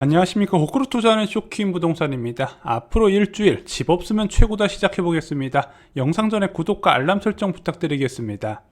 안녕하십니까. 호크로 투자하는 쇼킹 부동산입니다. 앞으로 일주일 집 없으면 최고다 시작해 보겠습니다. 영상 전에 구독과 알람 설정 부탁드리겠습니다.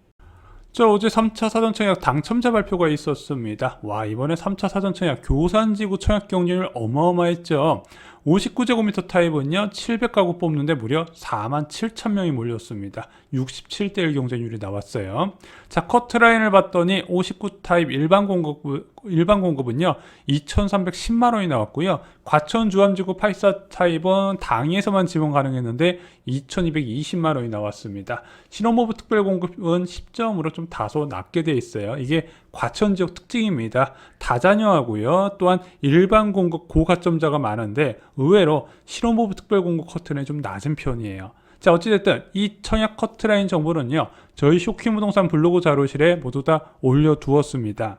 어제 3차 사전청약 당첨자 발표가 있었습니다. 와, 이번에 3차 사전청약 교산지구 청약 경쟁률 어마어마했죠. 59제곱미터 타입은요 700가구 뽑는데 무려 47,000명이 몰렸습니다. 67대1 경쟁률이 나왔어요. 자, 커트라인을 봤더니 59 타입 일반 공급은요 2,310만원이 나왔고요. 과천 주암지구 84 타입은 당에서만 지원 가능했는데 2,220만원이 나왔습니다. 신혼부부 특별공급은 10점으로 좀 다소 낮게 돼 있어요. 이게 과천 지역 특징입니다. 다자녀하고요. 또한 일반 공급 고가점자가 많은데 의외로 신혼부부 특별공급 커트는 좀 낮은 편이에요. 자, 어찌됐든 이 청약 커트라인 정보는요 저희 쇼킹부동산 블로그 자료실에 모두 다 올려두었습니다.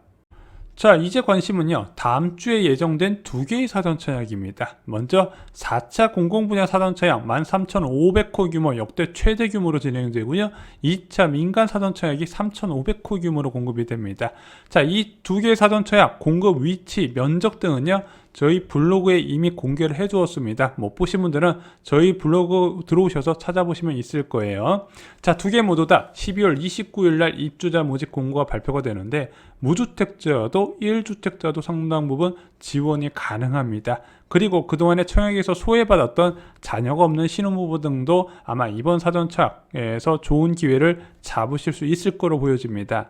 자, 이제 관심은요 다음 주에 예정된 두 개의 사전청약입니다. 먼저 4차 공공분야 사전청약 13,500호 규모 역대 최대 규모로 진행되고요. 2차 민간 사전청약이 3,500호 규모로 공급이 됩니다. 자, 이 두 개의 사전청약 공급 위치, 면적 등은요 저희 블로그에 이미 공개를 해 주었습니다. 못 보신 분들은 저희 블로그 들어오셔서 찾아보시면 있을 거예요. 자, 두 개 모두 다 12월 29일 날 입주자 모집 공고가 발표가 되는데 무주택자도 1주택자도 상당 부분 지원이 가능합니다. 그리고 그동안에 청약에서 소외받았던 자녀가 없는 신혼부부 등도 아마 이번 사전청약에서 좋은 기회를 잡으실 수 있을 거로 보여집니다.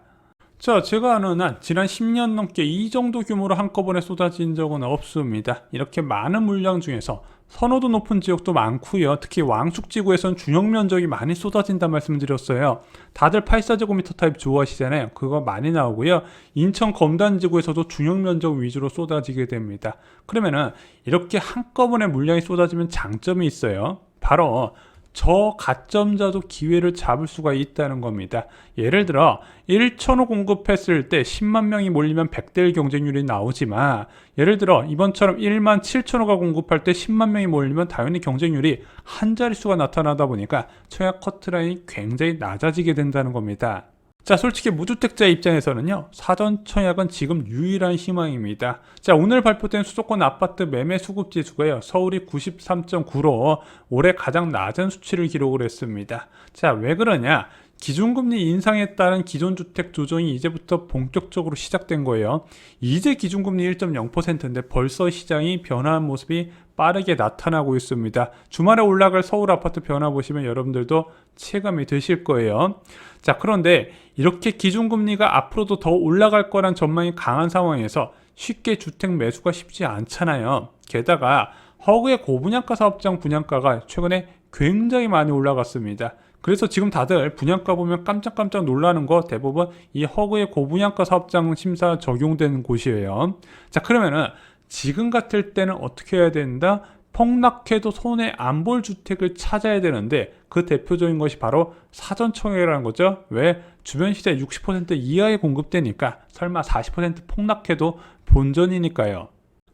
자, 제가 아는 한 지난 10년 넘게 이 정도 규모로 한꺼번에 쏟아진 적은 없습니다. 이렇게 많은 물량 중에서 선호도 높은 지역도 많고요. 특히 왕숙지구에선 중형 면적이 많이 쏟아진다 말씀드렸어요. 다들 84제곱미터 타입 좋아하시잖아요. 그거 많이 나오고요. 인천 검단지구에서도 중형 면적 위주로 쏟아지게 됩니다. 그러면은 이렇게 한꺼번에 물량이 쏟아지면 장점이 있어요. 바로 저가점자도 기회를 잡을 수가 있다는 겁니다. 예를 들어 1,000호 공급했을 때 10만 명이 몰리면 100대1 경쟁률이 나오지만 예를 들어 이번처럼 17,000호가 공급할 때 10만 명이 몰리면 당연히 경쟁률이 한 자릿수가 나타나다 보니까 청약 커트라인이 굉장히 낮아지게 된다는 겁니다. 자, 솔직히 무주택자 입장에서는요 사전 청약은 지금 유일한 희망입니다. 자, 오늘 발표된 수도권 아파트 매매 수급 지수가요 서울이 93.9로 올해 가장 낮은 수치를 기록을 했습니다. 자, 왜 그러냐? 기준금리 인상에 따른 기존주택 조정이 이제부터 본격적으로 시작된 거예요. 이제 기준금리 1.0%인데 벌써 시장이 변화한 모습이 빠르게 나타나고 있습니다. 주말에 올라갈 서울 아파트 변화 보시면 여러분들도 체감이 되실 거예요. 자, 그런데 이렇게 기준금리가 앞으로도 더 올라갈 거란 전망이 강한 상황에서 쉽게 주택 매수가 쉽지 않잖아요. 게다가 허그의 고분양가 사업장 분양가가 최근에 굉장히 많이 올라갔습니다. 그래서 지금 다들 분양가 보면 깜짝깜짝 놀라는 거 대부분 이 허그의 고분양가 사업장 심사 적용되는 곳이에요. 자, 그러면은 지금 같을 때는 어떻게 해야 된다? 폭락해도 손해 안 볼 주택을 찾아야 되는데 그 대표적인 것이 바로 사전청약이라는 거죠. 왜? 주변 시세 60% 이하에 공급되니까 설마 40% 폭락해도 본전이니까요.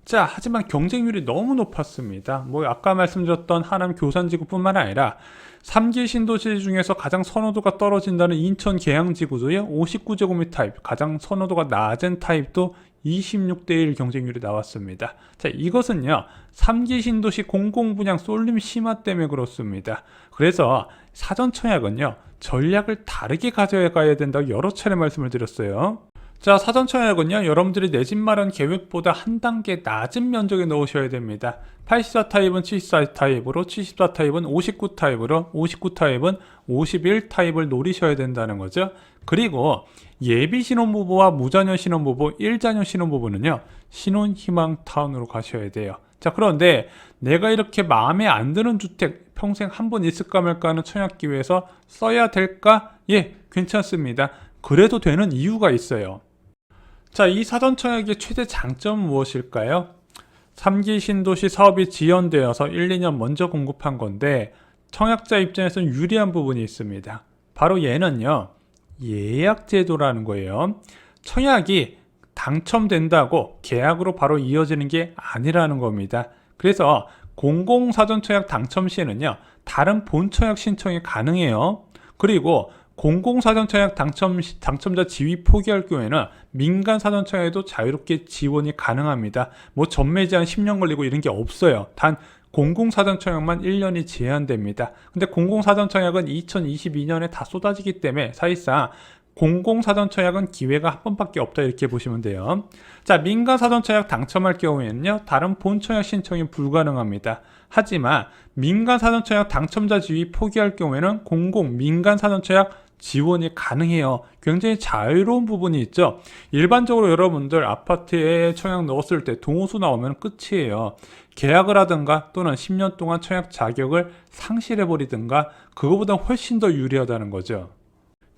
자, 하지만 경쟁률이 너무 높았습니다. 아까 말씀드렸던 하남 교산지구뿐만 아니라 3기 신도시 중에서 가장 선호도가 떨어진다는 인천 계양지구도요 59제곱미터 타입 가장 선호도가 낮은 타입도 26대1 경쟁률이 나왔습니다. 자, 이것은요 3기 신도시 공공분양 쏠림 심화 때문에 그렇습니다. 그래서 사전청약은요 전략을 다르게 가져가야 된다고 여러 차례 말씀을 드렸어요. 자, 사전청약은요 여러분들이 내 집 마련 계획보다 한 단계 낮은 면적에 넣으셔야 됩니다. 84 타입은 74 타입으로, 74 타입은 59 타입으로, 59 타입은 51 타입을 노리셔야 된다는 거죠. 그리고 예비 신혼부부와 무자녀 신혼부부, 1자녀 신혼부부는요 신혼희망타운으로 가셔야 돼요. 자, 그런데 내가 이렇게 마음에 안 드는 주택 평생 한 번 있을까 말까 하는 청약 기회에서 써야 될까? 예, 괜찮습니다. 그래도 되는 이유가 있어요. 자, 이 사전청약의 최대 장점은 무엇일까요? 3기 신도시 사업이 지연되어서 1, 2년 먼저 공급한 건데 청약자 입장에서는 유리한 부분이 있습니다. 바로 얘는요 예약 제도라는 거예요. 청약이 당첨된다고 계약으로 바로 이어지는 게 아니라는 겁니다. 그래서 공공사전청약 당첨 시에는요 다른 본청약 신청이 가능해요. 그리고 공공사전청약 당첨자 지위 포기할 경우에는 민간 사전청약에도 자유롭게 지원이 가능합니다. 뭐 전매 제한 10년 걸리고 이런 게 없어요. 단 공공사전청약만 1년이 제한됩니다. 근데 공공사전청약은 2022년에 다 쏟아지기 때문에 사실상 공공사전청약은 기회가 한 번밖에 없다 이렇게 보시면 돼요. 자, 민간사전청약 당첨할 경우에는요, 다른 본청약 신청이 불가능합니다. 하지만 민간사전청약 당첨자 지위 포기할 경우에는 민간사전청약 지원이 가능해요. 굉장히 자유로운 부분이 있죠. 일반적으로 여러분들 아파트에 청약 넣었을 때 동호수 나오면 끝이에요. 계약을 하든가 또는 10년 동안 청약 자격을 상실해버리든가 그거보다 훨씬 더 유리하다는 거죠.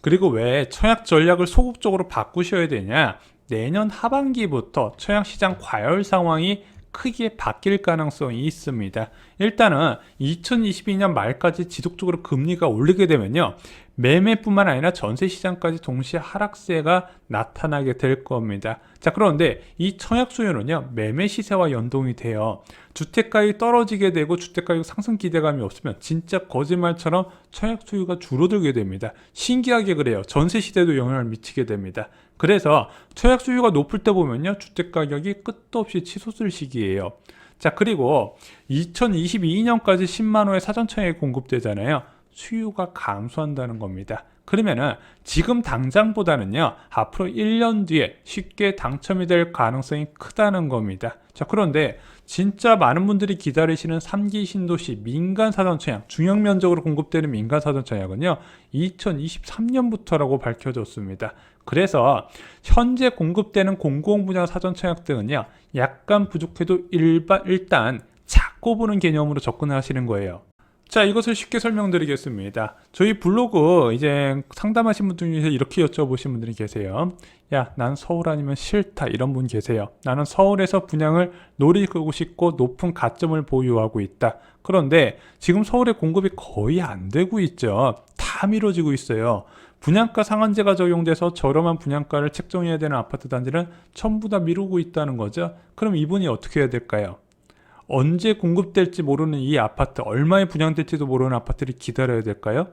그리고 왜 청약 전략을 소극적으로 바꾸셔야 되냐? 내년 하반기부터 청약시장 과열 상황이 크게 바뀔 가능성이 있습니다. 일단은 2022년 말까지 지속적으로 금리가 오르게 되면요, 매매뿐만 아니라 전세시장까지 동시에 하락세가 나타나게 될 겁니다. 자, 그런데 이 청약 수요는요, 매매 시세와 연동이 돼요. 주택가격이 떨어지게 되고 주택가격 상승 기대감이 없으면 진짜 거짓말처럼 청약 수요가 줄어들게 됩니다. 신기하게 그래요. 전세 시대도 영향을 미치게 됩니다. 그래서 청약 수요가 높을 때 보면요, 주택가격이 끝도 없이 치솟을 시기예요. 자, 그리고 2022년까지 10만 호의 사전청약이 공급되잖아요. 수요가 감소한다는 겁니다. 그러면은 지금 당장보다는요, 앞으로 1년 뒤에 쉽게 당첨이 될 가능성이 크다는 겁니다. 자, 그런데 진짜 많은 분들이 기다리시는 3기 신도시 민간 사전청약, 중형 면적으로 공급되는 민간 사전청약은요, 2023년부터라고 밝혀졌습니다. 그래서 현재 공급되는 공공분야 사전청약 등은요, 약간 부족해도 일단 작고 보는 개념으로 접근하시는 거예요. 자, 이것을 쉽게 설명드리겠습니다. 저희 블로그 이제 상담하신 분들 중에서 이렇게 여쭤보신 분들이 계세요. 야, 난 서울 아니면 싫다, 이런 분 계세요. 나는 서울에서 분양을 노리고 싶고 높은 가점을 보유하고 있다. 그런데 지금 서울의 공급이 거의 안 되고 있죠. 다 미뤄지고 있어요. 분양가 상한제가 적용돼서 저렴한 분양가를 책정해야 되는 아파트 단지는 전부 다 미루고 있다는 거죠. 그럼 이분이 어떻게 해야 될까요? 언제 공급될지 모르는 이 아파트, 얼마에 분양될지도 모르는 아파트를 기다려야 될까요?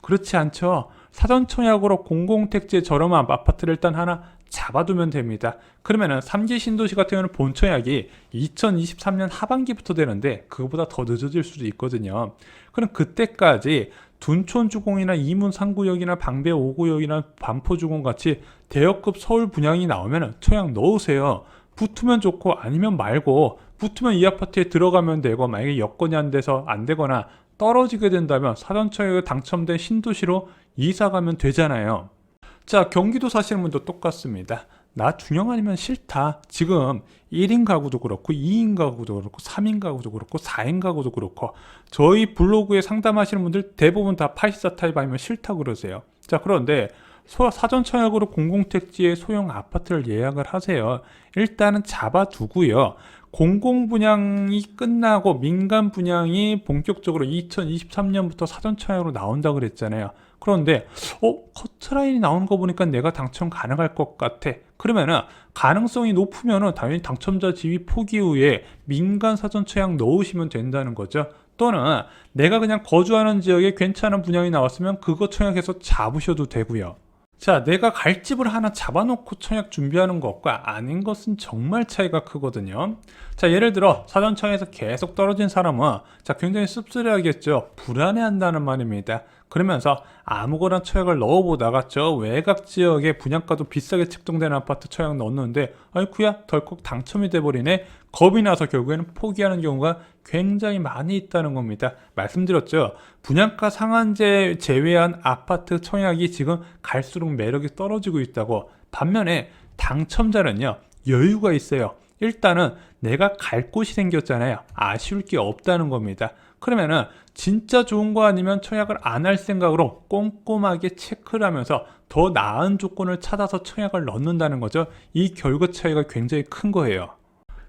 그렇지 않죠. 사전청약으로 공공택지의 저렴한 아파트를 일단 하나 잡아두면 됩니다. 그러면은 3기 신도시 같은 경우는 본청약이 2023년 하반기부터 되는데 그거보다 더 늦어질 수도 있거든요. 그럼 그때까지 둔촌주공이나 이문 3구역이나 방배 5구역이나 반포주공 같이 대여급 서울 분양이 나오면 청약 넣으세요. 붙으면 좋고 아니면 말고, 붙으면 이 아파트에 들어가면 되고, 만약에 여건이 안 돼서 안 되거나 떨어지게 된다면 사전청약에 당첨된 신도시로 이사 가면 되잖아요. 자, 경기도 사시는 분도 똑같습니다. 나 중형 아니면 싫다. 지금 1인 가구도 그렇고 2인 가구도 그렇고 3인 가구도 그렇고 4인 가구도 그렇고 저희 블로그에 상담하시는 분들 대부분 다 84 타입 아니면 싫다 그러세요. 자, 그런데 사전청약으로 공공택지의 소형 아파트를 예약을 하세요. 일단은 잡아두고요. 공공분양이 끝나고 민간 분양이 본격적으로 2023년부터 사전청약으로 나온다고 그랬잖아요. 그런데 커트라인이 나오는 거 보니까 내가 당첨 가능할 것 같아. 그러면은 가능성이 높으면은 당연히 당첨자 지위 포기 후에 민간 사전청약 넣으시면 된다는 거죠. 또는 내가 그냥 거주하는 지역에 괜찮은 분양이 나왔으면 그거 청약해서 잡으셔도 되고요. 자, 내가 갈 집을 하나 잡아놓고 청약 준비하는 것과 아닌 것은 정말 차이가 크거든요. 자, 예를 들어 사전청약에서 계속 떨어진 사람은 굉장히 씁쓸해하겠죠. 불안해한다는 말입니다. 그러면서 아무거나 청약을 넣어보다가 저 외곽 지역에 분양가도 비싸게 책정되는 아파트 청약 넣었는데 아이쿠야 덜컥 당첨이 돼버리네. 겁이 나서 결국에는 포기하는 경우가 굉장히 많이 있다는 겁니다. 말씀드렸죠. 분양가 상한제 제외한 아파트 청약이 지금 갈수록 매력이 떨어지고 있다고. 반면에 당첨자는요, 여유가 있어요. 일단은 내가 갈 곳이 생겼잖아요. 아쉬울 게 없다는 겁니다. 그러면은 진짜 좋은 거 아니면 청약을 안 할 생각으로 꼼꼼하게 체크를 하면서 더 나은 조건을 찾아서 청약을 넣는다는 거죠. 이 결과 차이가 굉장히 큰 거예요.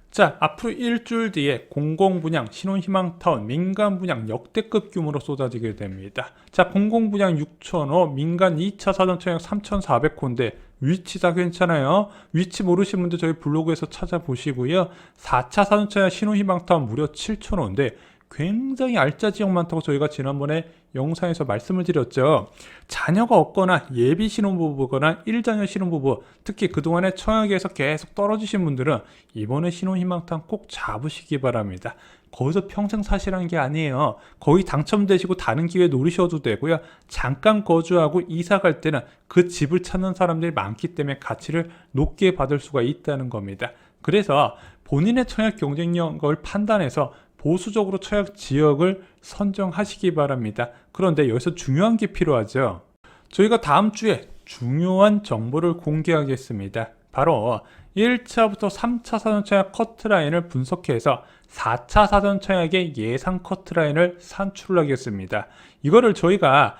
자, 앞으로 일주일 뒤에 공공분양, 신혼희망타운, 민간분양 역대급 규모로 쏟아지게 됩니다. 자, 공공분양 6,000호, 민간 2차 사전청약 3,400호인데 위치 다 괜찮아요. 위치 모르시는 분들 저희 블로그에서 찾아보시고요. 4차 사전청약 신혼희망타운 무려 7,000호인데 굉장히 알짜 지역 많다고 저희가 지난번에 영상에서 말씀을 드렸죠. 자녀가 없거나 예비 신혼부부거나 1자녀 신혼부부, 특히 그동안에 청약에서 계속 떨어지신 분들은 이번에 신혼희망탄 꼭 잡으시기 바랍니다. 거기서 평생 사시라는 게 아니에요. 거기 당첨되시고 다른 기회 노리셔도 되고요. 잠깐 거주하고 이사 갈 때는 그 집을 찾는 사람들이 많기 때문에 가치를 높게 받을 수가 있다는 겁니다. 그래서 본인의 청약 경쟁력을 판단해서 보수적으로 청약 지역을 선정하시기 바랍니다. 그런데 여기서 중요한 게 필요하죠. 저희가 다음 주에 중요한 정보를 공개하겠습니다. 바로 1차부터 3차 사전 청약 커트라인을 분석해서 4차 사전 청약의 예상 커트라인을 산출하겠습니다. 이거를 저희가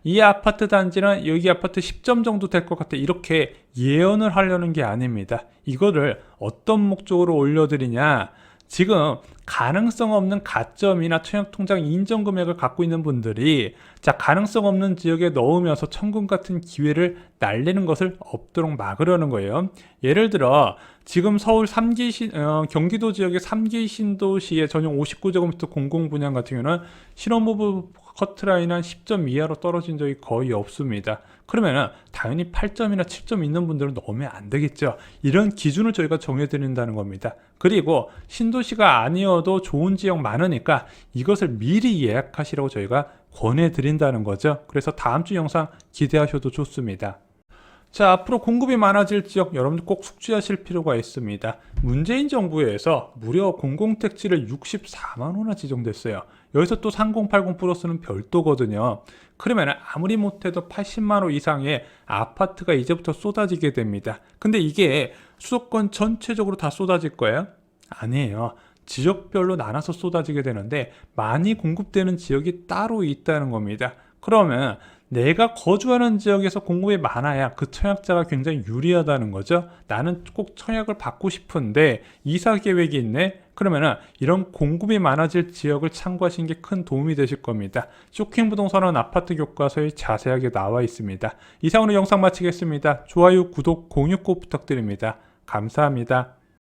이 아파트 단지는 여기 아파트 10점 정도 될 것 같아 이렇게 예언을 하려는 게 아닙니다. 이거를 어떤 목적으로 올려드리냐, 지금 가능성 없는 가점이나 청약통장 인정 금액을 갖고 있는 분들이 가능성 없는 지역에 넣으면서 천금 같은 기회를 날리는 것을 없도록 막으려는 거예요. 예를 들어 지금 서울 3기 경기도 지역의 3기 신도시의 전용 59제곱미터 공공분양 같은 경우는 신혼부부 커트라인 한 10점 이하로 떨어진 적이 거의 없습니다. 그러면 당연히 8점이나 7점 있는 분들은 넣으면 안 되겠죠. 이런 기준을 저희가 정해드린다는 겁니다. 그리고 신도시가 아니어도 좋은 지역 많으니까 이것을 미리 예약하시라고 저희가 권해드린다는 거죠. 그래서 다음 주 영상 기대하셔도 좋습니다. 자, 앞으로 공급이 많아질 지역 여러분들 꼭 숙지하실 필요가 있습니다. 문재인 정부에서 무려 공공택지를 64만 호나 지정됐어요. 여기서 또 3080 플러스는 별도거든요. 그러면 아무리 못해도 80만 호 이상의 아파트가 이제부터 쏟아지게 됩니다. 근데 이게 수도권 전체적으로 다 쏟아질 거예요? 아니에요. 지역별로 나눠서 쏟아지게 되는데 많이 공급되는 지역이 따로 있다는 겁니다. 그러면 내가 거주하는 지역에서 공급이 많아야 그 청약자가 굉장히 유리하다는 거죠. 나는 꼭 청약을 받고 싶은데 이사 계획이 있네? 그러면은 이런 공급이 많아질 지역을 참고하시는 게 큰 도움이 되실 겁니다. 쇼킹부동산은 아파트 교과서에 자세하게 나와 있습니다. 이상으로 영상 마치겠습니다. 좋아요, 구독, 공유 꼭 부탁드립니다. 감사합니다.